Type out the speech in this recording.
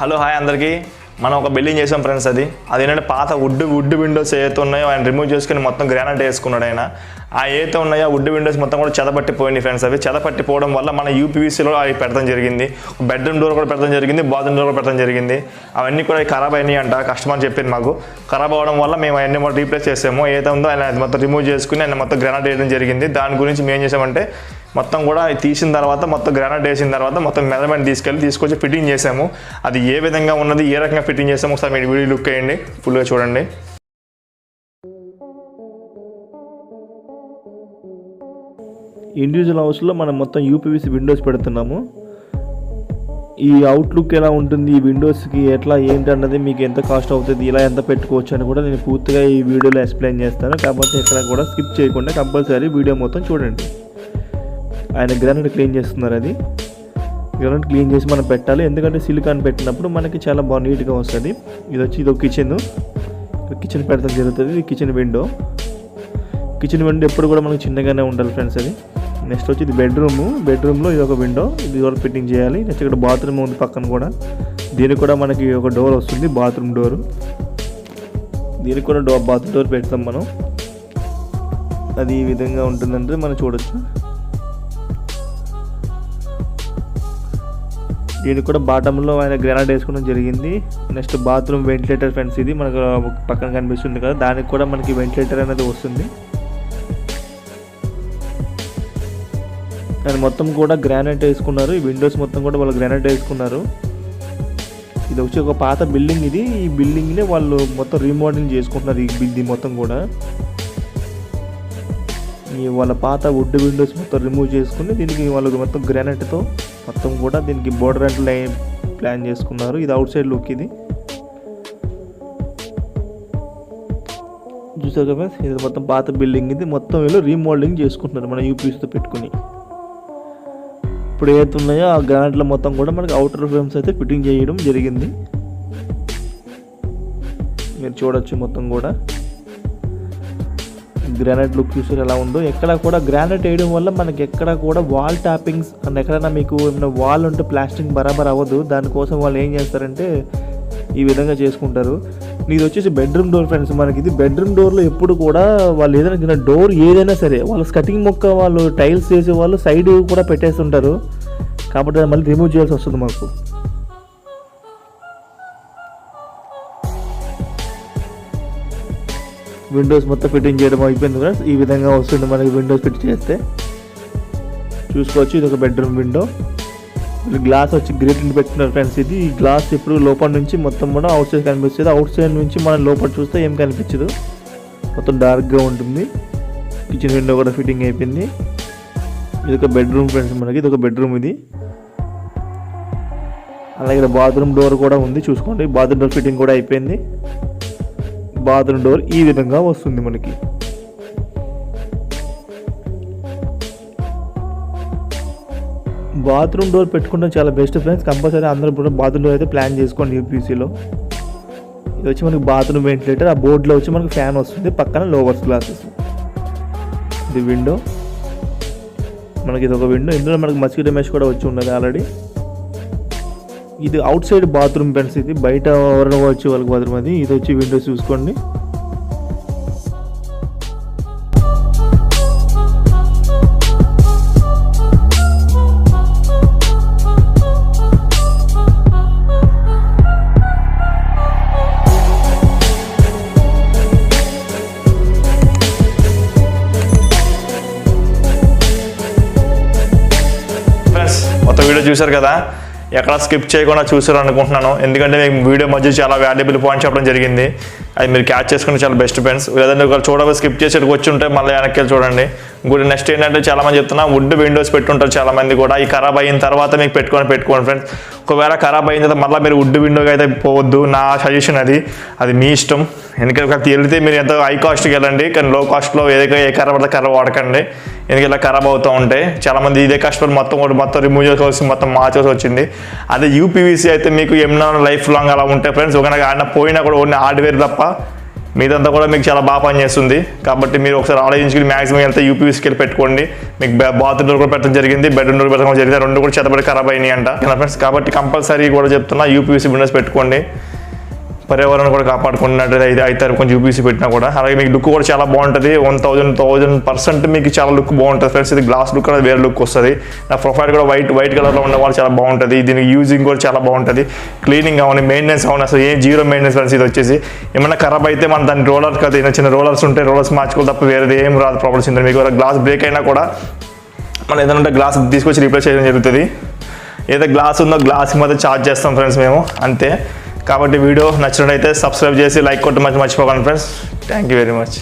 Hello hi అందరికీ. మనం ఒక బిల్డింగ్ చేసాం ఫ్రెండ్స్. అది ఏంటంటే పాత వుడ్ విండోస్ ఏదైతే ఉన్నాయో ఆయన రిమూవ్ చేసుకుని మొత్తం గ్రానైట్ వేసుకున్నాడు ఆయన. ఆ ఏదైతే ఉన్నాయో వుడ్ విండోస్ మొత్తం కూడా చెదపట్టిపోయింది ఫ్రెండ్స్. అవి చెదపట్టిపోవడం వల్ల మన యూపీవీసీలో అవి పెడతాం జరిగింది. బెడ్రూమ్ డోర్ కూడా పెడతాం జరిగింది, బాత్రూమ్ డోర్ కూడా పెడతాం జరిగింది. అవన్నీ కూడా ఖరాబ్ అయినాయి అంట. కస్టమర్ చెప్పింది మాకు. ఖరాబ్ అవ్వడం వల్ల మేము అవన్నీ మొత్తం రీప్లేస్ చేసాము. ఏదైతే ఉందో ఆయన మొత్తం రిమూవ్ చేసుకుని ఆయన మొత్తం గ్రానైట్ వేయడం జరిగింది. దాని గురించి మేము ఏం చేసామంటే మొత్తం కూడా తీసిన తర్వాత మొత్తం గ్రానైట్ వేసిన తర్వాత మొత్తం మెజర్మెంట్ తీసుకొచ్చి ఫిట్టింగ్ చేసాము. అది ఏ విధంగా ఉన్నది, ఏ రకంగా ఫిట్టింగ్ చేసాము ఒకసారి మీరు వీడియో లుక్ వేయండి, ఫుల్గా చూడండి. ఇండివిజువల్ హౌస్లో మనం మొత్తం యూపీవీసీ విండోస్ పెడుతున్నాము. ఈ అవుట్లుక్ ఎలా ఉంటుంది, ఈ విండోస్కి ఎట్లా ఏంటి అన్నది, మీకు ఎంత కాస్ట్ అవుతుంది, ఇలా ఎంత పెట్టుకోవచ్చు అని కూడా నేను పూర్తిగా ఈ వీడియోలో ఎక్స్ప్లెయిన్ చేస్తాను. కాకపోతే ఎక్కడ కూడా స్కిప్ చేయకుండా కంపల్సరీ వీడియో మొత్తం చూడండి. ఆయన గ్రానైట్ క్లీన్ చేస్తున్నారు. అది గ్రానైట్ క్లీన్ చేసి మనం పెట్టాలి. ఎందుకంటే సిలికాన్ పెట్టినప్పుడు మనకి చాలా బాగా నీట్గా వస్తుంది. ఇది ఒక కిచెన్ పెడతాం జరుగుతుంది. ఇది కిచెన్ విండో ఎప్పుడు కూడా మనకి చిన్నగానే ఉండాలి ఫ్రెండ్స్. అది నెక్స్ట్ వచ్చి ఇది బెడ్రూమ్లో ఇది ఒక విండో, ఇది కూడా ఫిట్టింగ్ చేయాలి. నెక్స్ట్ ఇక్కడ బాత్రూమ్ ఉంది పక్కన కూడా. దీనికి కూడా మనకి ఒక డోర్ వస్తుంది, బాత్రూమ్ డోర్. దీనికి కూడా బాత్రూమ్ డోర్ పెడతాం మనం. అది ఈ విధంగా ఉంటుందంటే మనం చూడొచ్చు. దీనికి కూడా బాటంలో ఆయన గ్రానైట్ వేసుకోవడం జరిగింది. Next bathroom ventilator friends. ఇది మనకు పక్కన కనిపిస్తుంది కదా, దానికి కూడా మనకి వెంటిలేటర్ అనేది వస్తుంది. ఆయన మొత్తం కూడా గ్రానైట్ వేసుకున్నారు. ఈ విండోస్ మొత్తం కూడా వాళ్ళు గ్రానైట్ వేసుకున్నారు. ఇది వచ్చి ఒక పాత బిల్డింగ్. ఇది ఈ బిల్డింగ్ని వాళ్ళు మొత్తం రీమోడలింగ్ చేసుకుంటున్నారు. ఈ బిల్డింగ్ మొత్తం కూడా వాళ్ళ పాత వుడ్ విండోస్ మొత్తం రిమూవ్ చేసుకుని దీనికి వాళ్ళు మొత్తం గ్రానైట్తో మొత్తం కూడా దీనికి బోర్డర్ అండ్ లైన్ ప్లాన్ చేసుకున్నారు. ఇది అవుట్ సైడ్ లుక్. ఇది చూసారు కదా, ఇది మొత్తం పాత బిల్డింగ్. ఇది మొత్తం వీళ్ళు రీమోడలింగ్ చేసుకుంటున్నారు మన యూపీసీతో పెట్టుకుని. ఇప్పుడు ఏదైతే ఉన్నాయో ఆ గ్రానైట్లో మొత్తం కూడా మనకి అవుటర్ ఫ్రేమ్స్ అయితే ఫిట్టింగ్ చేయడం జరిగింది. మీరు చూడొచ్చు మొత్తం కూడా గ్రానైట్ లుక్ చూసారు ఎలా ఉందో. ఎక్కడ కూడా గ్రానైట్ వేయడం వల్ల మనకి ఎక్కడ కూడా వాల్ ట్యాపింగ్స్ అండ్ ఎక్కడైనా మీకు ఏమైనా వాల్ ఉంటే ప్లాస్టింగ్ బరాబర్ అవ్వదు. దానికోసం వాళ్ళు ఏం చేస్తారంటే ఈ విధంగా చేసుకుంటారు. ఇది వచ్చేసి బెడ్రూమ్ డోర్ ఫ్రెండ్స్. మనకి ఇది బెడ్రూమ్ డోర్లో ఎప్పుడు కూడా వాళ్ళు ఏదైనా డోర్ ఏదైనా సరే వాళ్ళు కటింగ్ మొక్క వాళ్ళు టైల్స్ చేసే వాళ్ళు సైడ్ కూడా పెట్టేస్తుంటారు. కాబట్టి మళ్ళీ రిమూవ్ చేయాల్సి వస్తుంది మాకు. విండోస్ మొత్తం ఫిట్టింగ్ చేయడం అయిపోయింది ఫ్రెండ్స్. ఈ విధంగా వస్తుంది మనకి విండోస్ ఫిట్ చేస్తే చూసుకోవచ్చు. ఇది ఒక బెడ్రూమ్ విండో. గ్లాస్ వచ్చి గ్రిల్ పెట్టుకున్నారు ఫ్రెండ్స్. ఇది ఈ గ్లాస్ ఇప్పుడు లోపల నుంచి మొత్తం కూడా అవుట్ సైడ్ కనిపిస్తుంది. అవుట్ సైడ్ నుంచి మనం లోపల చూస్తే ఏం కనిపించదు, మొత్తం డార్క్గా ఉంటుంది. కిచెన్ విండో కూడా ఫిట్టింగ్ అయిపోయింది. ఇది ఒక బెడ్రూమ్ ఫ్రెండ్స్. మనకి ఇది ఒక బెడ్రూమ్. ఇది అలాగే బాత్రూమ్ డోర్ కూడా ఉంది చూసుకోండి. బాత్రూమ్ డోర్ ఫిట్టింగ్ కూడా అయిపోయింది. బాత్రూమ్ డోర్ ఈ విధంగా వస్తుంది మనకి. బాత్రూమ్ డోర్ పెట్టుకుంటే చాలా బెస్ట్ ఫ్రెండ్స్. కంపల్సరీ అందరూ కూడా బాత్రూమ్ డోర్ అయితే ప్లాన్ చేసుకోండి యూపీసీలో. ఇది వచ్చి మనకి బాత్రూమ్ వెంటిలేటర్. ఆ బోర్డులో వచ్చి మనకి ఫ్యాన్ వస్తుంది, పక్కన లోవర్స్ గ్లాసెస్. ఇది విండో మనకి. ఇది ఒక విండో. ఇందులో మనకి మస్కిటో మెష్ కూడా వచ్చి ఉన్నది ఆల్రెడీ. ఇది అవుట్ సైడ్ బాత్రూమ్ ఫ్రెండ్స్. ఇది బయట ఎవరైనా వచ్చి వాళ్ళకి బాత్రూమ్. అది ఇది వచ్చి విండోస్ చూసుకోండి. ఫ్రెండ్స్ మొత్తం వీడియో చూశారు కదా, ఎక్కడ స్కిప్ చేయకుండా చూసారు అనుకుంటున్నాను. ఎందుకంటే మీకు వీడియో మధ్య చాలా వాల్యుబుల్ పాయింట్స్ చెప్పడం జరిగింది. అది మీరు క్యాచ్ చేసుకుంటే చాలా బెస్ట్ ఫ్రెండ్స్. లేదంటే ఒకవేళ చూడగా స్కిప్ చేసి వచ్చి ఉంటే మళ్ళీ వెనక్కి వెళ్ళి చూడండి. ఇంకోటి నెక్స్ట్ ఏంటంటే చాలామంది చెప్తున్నా వుడ్ విండోస్ పెట్టుంటారు చాలామంది కూడా. ఈ ఖరాబ్ అయిన తర్వాత మీకు పెట్టుకోండి ఫ్రెండ్స్. ఒకవేళ ఖరాబ్ అయిన తర్వాత మళ్ళీ మీరు వుడ్ విండోకి అయితే పోవద్దు. నా సజెషన్ అది మీ ఇష్టం. ఎందుకంటే వెళ్తే మీరు ఎంతో హై కాస్ట్కి వెళ్ళండి, కానీ లో కాస్ట్లో ఏదైతే ఏ ఖరాబ్ పడితే ఖరాబ్ వాడకండి. ఎందుకంటే ఇలా ఖరాబ్ అవుతూ ఉంటాయి. చాలామంది ఇదే కష్టపడి మొత్తం రిమూవ్ చేసుకోవాల్సి మొత్తం మార్చాల్సి వచ్చింది. అదే యూపీవీసీ అయితే మీకు ఏమన్నా లైఫ్ లాంగ్ అలా ఉంటాయి ఫ్రెండ్స్. ఒకవేళ ఆడిన పోయినా కూడా ఓన్లీ హార్డ్వేర్ తప్ప మీదంతా కూడా మీకు చాలా బాగా పనిచేస్తుంది. కాబట్టి మీరు ఒకసారి ఆలోచించుకుని మ్యాక్సిమం ఎంత యూపీవీసీకి వెళ్ళి పెట్టుకోండి. మీకు బాత్రూమ్ డోర్ కూడా పెట్టడం జరిగింది, బెడ్రూమ్ డోర్ పెట్టడం జరిగింది, రెండు కూడా చెత్తబడి ఖరాబ్ అయినాయి అంట ఫ్రెండ్స్. కాబట్టి కంపల్సరీ కూడా చెప్తున్నా యూపీవీసీ విండోస్ పెట్టుకోండి. పర్యావరణం కూడా కాపాడుకున్నట్టు అవుతారు కొంచెం యూపీసీ పెట్టినా కూడా. అలాగే మీకు లుక్ కూడా చాలా బాగుంటుంది. 1000% మీకు చాలా లుక్ బాగుంటుంది ఫ్రెండ్స్. ఇది గ్లాస్ లుక్ కూడా వేరే లుక్ వస్తుంది. నా ప్రొఫైల్ కూడా వైట్ కలర్లో ఉన్న వాళ్ళు చాలా బాగుంటుంది. దీనికి యూజింగ్ కూడా చాలా బాగుంటుంది. క్లీనింగ్ అవని, మెయింటెనెన్స్ అవని, అసలు ఏం జీరో మెయింటెనెన్స్ ఫ్రెండ్స్. ఇది వచ్చేసి ఏమైనా ఖరాబ్ అయితే మన దాని రోలర్ కదా, చిన్న రోలర్స్ ఉంటాయి, రోలర్స్ మార్చుకోవాలి తప్ప వేరేది ఏం రాదు ప్రాబ్లమ్స్. ఉంటుంది మీకు గ్లాస్ బ్రేక్ అయినా కూడా మనం ఏదైనా గ్లాస్ తీసుకొచ్చి రీప్లేస్ చేయడం జరుగుతుంది. ఏదైతే గ్లాస్ ఉందో గ్లాస్కి మాత్రం ఛార్జ్ చేస్తాం ఫ్రెండ్స్ మేము, అంతే. కాబట్టి వీడియో నచ్చినట్లయితే సబ్స్క్రైబ్ చేసి లైక్ కొట్టి మర్చిపోకండి friends. Thank you very much.